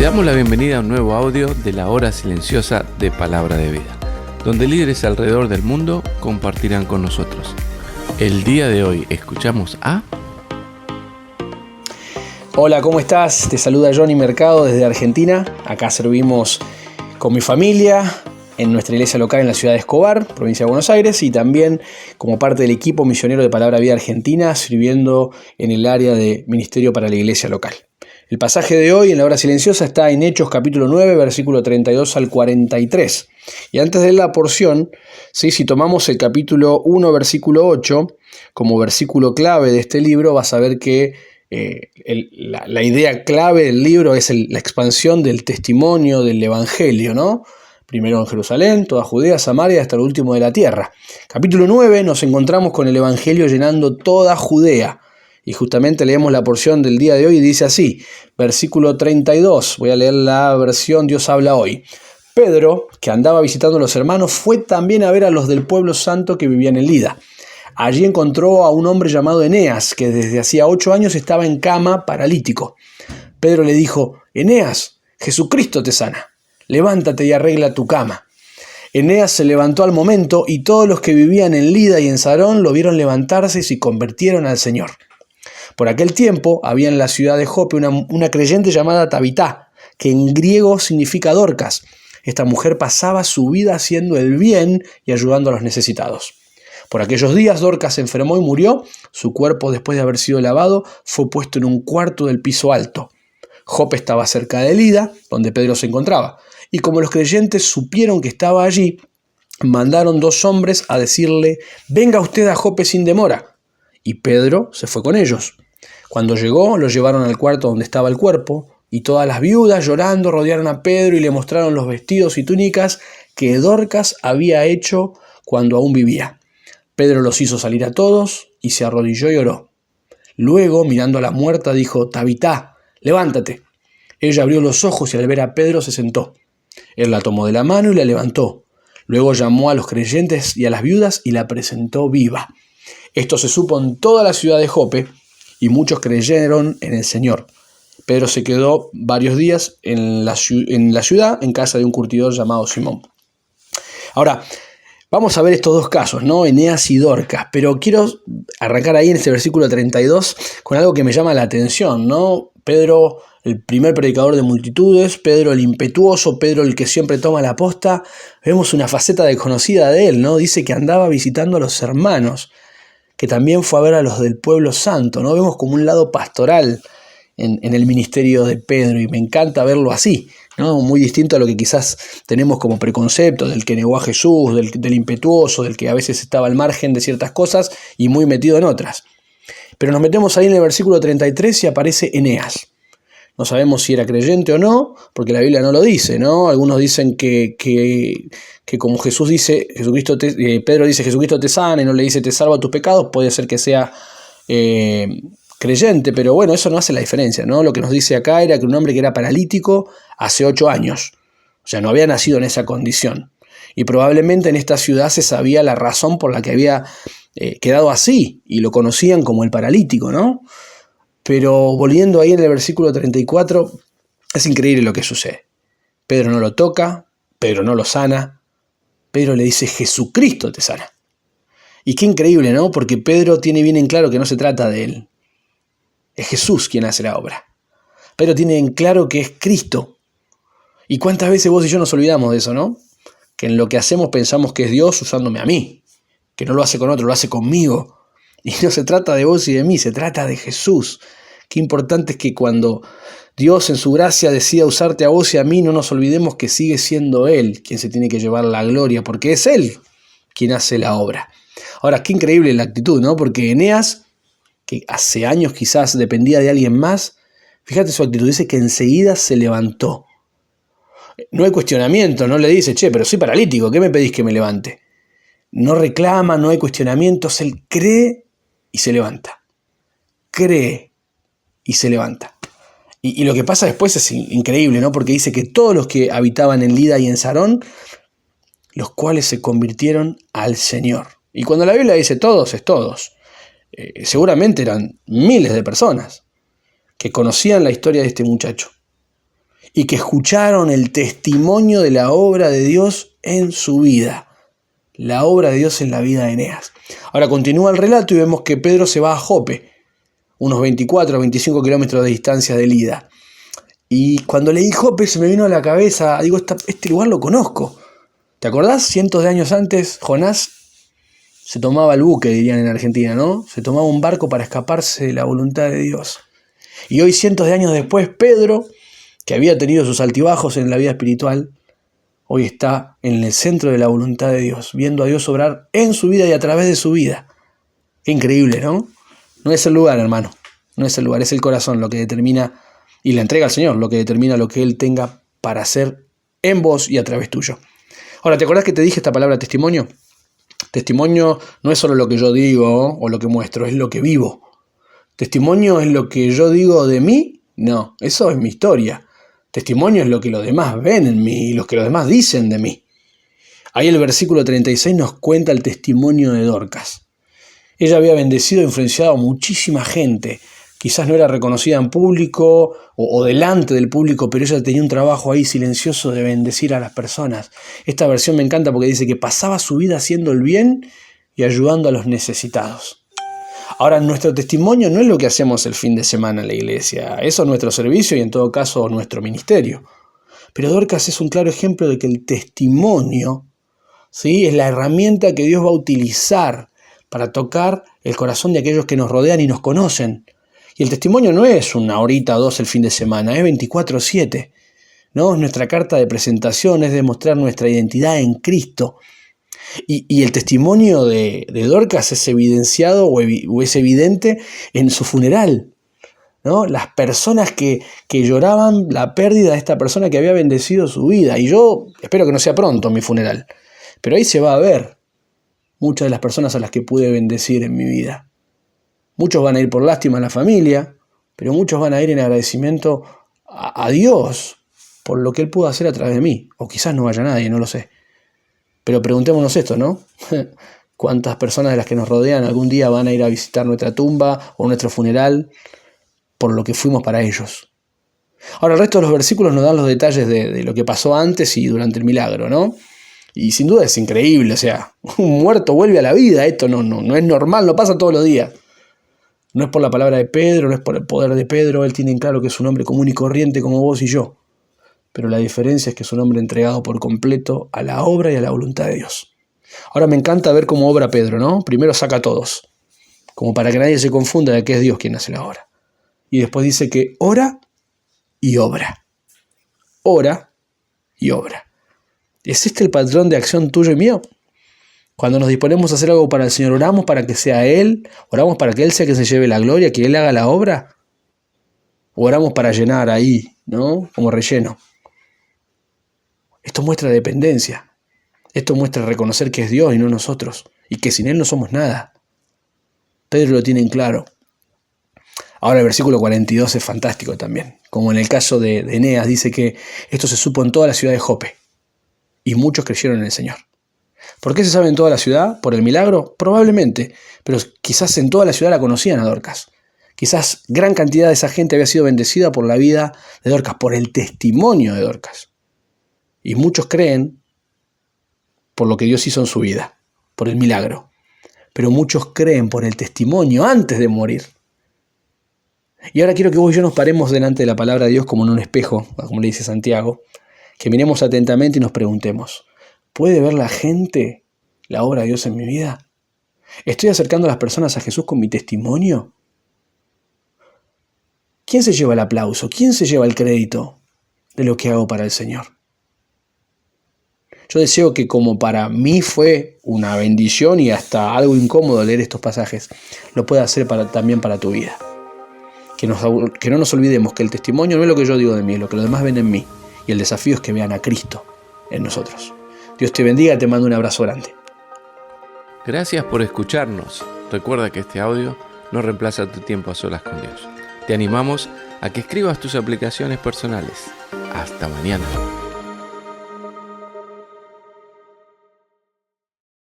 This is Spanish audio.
Te damos la bienvenida a un nuevo audio de la hora silenciosa de Palabra de Vida, donde líderes alrededor del mundo compartirán con nosotros. El día de hoy escuchamos a... Hola, ¿cómo estás? Te saluda Johnny Mercado desde Argentina. Acá servimos con mi familia en nuestra iglesia local en la ciudad de Escobar, provincia de Buenos Aires, y también como parte del equipo misionero de Palabra Vida Argentina, sirviendo en el área de ministerio para la iglesia local. El pasaje de hoy en la hora silenciosa está en Hechos capítulo 9, versículo 32 al 43. Y antes de la porción, ¿sí? Si tomamos el capítulo 1, versículo 8, como versículo clave de este libro, vas a ver que la idea clave del libro es la expansión del testimonio del evangelio, ¿no? Primero en Jerusalén, toda Judea, Samaria, hasta el último de la tierra. Capítulo 9 nos encontramos con el evangelio llenando toda Judea. Y justamente leemos la porción del día de hoy y dice así, versículo 32, voy a leer la versión Dios habla hoy. Pedro, que andaba visitando a los hermanos, fue también a ver a los del pueblo santo que vivían en Lida. Allí encontró a un hombre llamado Eneas, que desde hacía 8 años estaba en cama, paralítico. Pedro le dijo, Eneas, Jesucristo te sana, levántate y arregla tu cama. Eneas se levantó al momento y todos los que vivían en Lida y en Sarón lo vieron levantarse y se convirtieron al Señor. Por aquel tiempo había en la ciudad de Jope una creyente llamada Tabitá, que en griego significa Dorcas. Esta mujer pasaba su vida haciendo el bien y ayudando a los necesitados. Por aquellos días Dorcas se enfermó y murió. Su cuerpo, después de haber sido lavado, fue puesto en un cuarto del piso alto. Jope estaba cerca de Lida, donde Pedro se encontraba. Y como los creyentes supieron que estaba allí, mandaron 2 hombres a decirle, venga usted a Jope sin demora. Y Pedro se fue con ellos. Cuando llegó, lo llevaron al cuarto donde estaba el cuerpo, y todas las viudas, llorando, rodearon a Pedro y le mostraron los vestidos y túnicas que Dorcas había hecho cuando aún vivía. Pedro los hizo salir a todos y se arrodilló y oró. Luego, mirando a la muerta, dijo, Tabitá, levántate. Ella abrió los ojos y al ver a Pedro se sentó. Él la tomó de la mano y la levantó. Luego llamó a los creyentes y a las viudas y la presentó viva. Esto se supo en toda la ciudad de Jope y muchos creyeron en el Señor. Pedro se quedó varios días en la ciudad, en casa de un curtidor llamado Simón. Ahora, vamos a ver estos 2 casos, ¿no? Eneas y Dorcas, pero quiero arrancar ahí en este versículo 32 con algo que me llama la atención, ¿no? Pedro, el primer predicador de multitudes, Pedro el impetuoso, Pedro el que siempre toma la posta. Vemos una faceta desconocida de él, ¿no? Dice que andaba visitando a los hermanos, que también fue a ver a los del pueblo santo, ¿no? Vemos como un lado pastoral en el ministerio de Pedro y me encanta verlo así, ¿no? Muy distinto a lo que quizás tenemos como preconcepto del que negó a Jesús, del impetuoso, del que a veces estaba al margen de ciertas cosas y muy metido en otras. Pero nos metemos ahí en el versículo 33 y aparece Eneas. No sabemos si era creyente o no, porque la Biblia no lo dice, ¿no? Algunos dicen que como Jesús dice, Pedro dice Jesucristo te sana y no le dice te salva tus pecados, puede ser que sea creyente, pero bueno, eso no hace la diferencia, ¿no? Lo que nos dice acá era que un hombre que era paralítico hace 8 años, o sea, no había nacido en esa condición. Y probablemente en esta ciudad se sabía la razón por la que había quedado así, y lo conocían como el paralítico, ¿no? Pero volviendo ahí en el versículo 34, es increíble lo que sucede. Pedro no lo toca, Pedro no lo sana, Pedro le dice Jesucristo te sana. Y qué increíble, ¿no? Porque Pedro tiene bien en claro que no se trata de él. Es Jesús quien hace la obra. Pedro tiene en claro que es Cristo. ¿Y cuántas veces vos y yo nos olvidamos de eso, no? Que en lo que hacemos pensamos que es Dios usándome a mí, que no lo hace con otro, lo hace conmigo. Y no se trata de vos y de mí, se trata de Jesús. Qué importante es que cuando Dios en su gracia decida usarte a vos y a mí, no nos olvidemos que sigue siendo Él quien se tiene que llevar la gloria, porque es Él quien hace la obra. Ahora, qué increíble la actitud, ¿no? Porque Eneas, que hace años quizás dependía de alguien más, fíjate su actitud, dice que enseguida se levantó. No hay cuestionamiento, no le dice, che, pero soy paralítico, ¿qué me pedís que me levante? No reclama, no hay cuestionamientos, él cree y se levanta. Cree y se levanta. Y lo que pasa después es increíble, ¿no? Porque dice que todos los que habitaban en Lida y en Sarón, los cuales se convirtieron al Señor. Y cuando la Biblia dice todos, es todos. Seguramente eran miles de personas que conocían la historia de este muchacho. y que escucharon el testimonio de la obra de Dios en su vida. La obra de Dios en la vida de Eneas. Ahora continúa el relato y vemos que Pedro se va a Jope, unos 24 o 25 kilómetros de distancia de Lida. Y cuando leí Jope se me vino a la cabeza, digo, este lugar lo conozco. ¿Te acordás? Cientos de años antes, Jonás se tomaba el buque, dirían en Argentina, ¿no? Se tomaba un barco para escaparse de la voluntad de Dios. Y hoy, cientos de años después, Pedro, que había tenido sus altibajos en la vida espiritual, hoy está en el centro de la voluntad de Dios, viendo a Dios obrar en su vida y a través de su vida. Qué increíble, ¿no? No es el lugar, hermano, no es el lugar, es el corazón lo que determina, y la entrega al Señor, lo que determina lo que Él tenga para hacer en vos y a través tuyo. Ahora, ¿te acordás que te dije esta palabra testimonio? Testimonio no es solo lo que yo digo o lo que muestro, es lo que vivo. Testimonio es lo que yo digo de mí, no, eso es mi historia. Testimonio es lo que los demás ven en mí y lo que los demás dicen de mí. Ahí el versículo 36 nos cuenta el testimonio de Dorcas. Ella había bendecido e influenciado a muchísima gente. Quizás no era reconocida en público o delante del público, pero ella tenía un trabajo ahí silencioso de bendecir a las personas. Esta versión me encanta porque dice que pasaba su vida haciendo el bien y ayudando a los necesitados. Ahora, nuestro testimonio no es lo que hacemos el fin de semana en la iglesia. Eso es nuestro servicio y en todo caso nuestro ministerio. Pero Dorcas es un claro ejemplo de que el testimonio, ¿sí?, es la herramienta que Dios va a utilizar para tocar el corazón de aquellos que nos rodean y nos conocen. Y el testimonio no es una horita o dos el fin de semana, es 24/7. ¿No? Es nuestra carta de presentación, es demostrar nuestra identidad en Cristo. Y el testimonio de Dorcas es evidenciado o es evidente en su funeral, ¿no? Las personas que lloraban la pérdida de esta persona que había bendecido su vida. Y yo espero que no sea pronto mi funeral, pero ahí se va a ver muchas de las personas a las que pude bendecir en mi vida. Muchos van a ir por lástima a la familia, pero muchos van a ir en agradecimiento a Dios por lo que Él pudo hacer a través de mí. O quizás no vaya nadie, no lo sé. Pero preguntémonos esto, ¿no? ¿Cuántas personas de las que nos rodean algún día van a ir a visitar nuestra tumba o nuestro funeral por lo que fuimos para ellos? Ahora, el resto de los versículos nos dan los detalles de lo que pasó antes y durante el milagro, ¿no? Y sin duda es increíble, o sea, un muerto vuelve a la vida. Esto no es normal, no pasa todos los días. No es por la palabra de Pedro, no es por el poder de Pedro. Él tiene en claro que es un hombre común y corriente como vos y yo. Pero la diferencia es que es un hombre entregado por completo a la obra y a la voluntad de Dios. Ahora me encanta ver cómo obra Pedro, ¿no? Primero saca a todos, como para que nadie se confunda de que es Dios quien hace la obra. Y después dice que ora y obra. Ora y obra. ¿Es este el patrón de acción tuyo y mío? Cuando nos disponemos a hacer algo para el Señor, ¿oramos para que sea Él? ¿Oramos para que Él sea quien se lleve la gloria, que Él haga la obra? ¿O oramos para llenar ahí, ¿no? Como relleno. Esto muestra dependencia. Esto muestra reconocer que es Dios y no nosotros. Y que sin Él no somos nada. Pedro lo tiene en claro. Ahora el versículo 42 es fantástico también. Como en el caso de Eneas, dice que esto se supo en toda la ciudad de Jope. Y muchos creyeron en el Señor. ¿Por qué se sabe en toda la ciudad? ¿Por el milagro? Probablemente. Pero quizás en toda la ciudad la conocían a Dorcas. Quizás gran cantidad de esa gente había sido bendecida por la vida de Dorcas, por el testimonio de Dorcas. Y muchos creen por lo que Dios hizo en su vida, por el milagro. Pero muchos creen por el testimonio antes de morir. Y ahora quiero que vos y yo nos paremos delante de la palabra de Dios como en un espejo, como le dice Santiago, que miremos atentamente y nos preguntemos, ¿puede ver la gente la obra de Dios en mi vida? ¿Estoy acercando a las personas a Jesús con mi testimonio? ¿Quién se lleva el aplauso? ¿Quién se lleva el crédito de lo que hago para el Señor? Yo deseo que como para mí fue una bendición y hasta algo incómodo leer estos pasajes, lo pueda hacer también para tu vida. Que no nos olvidemos que el testimonio no es lo que yo digo de mí, es lo que los demás ven en mí. Y el desafío es que vean a Cristo en nosotros. Dios te bendiga, te mando un abrazo grande. Gracias por escucharnos. Recuerda que este audio no reemplaza tu tiempo a solas con Dios. Te animamos a que escribas tus aplicaciones personales. Hasta mañana.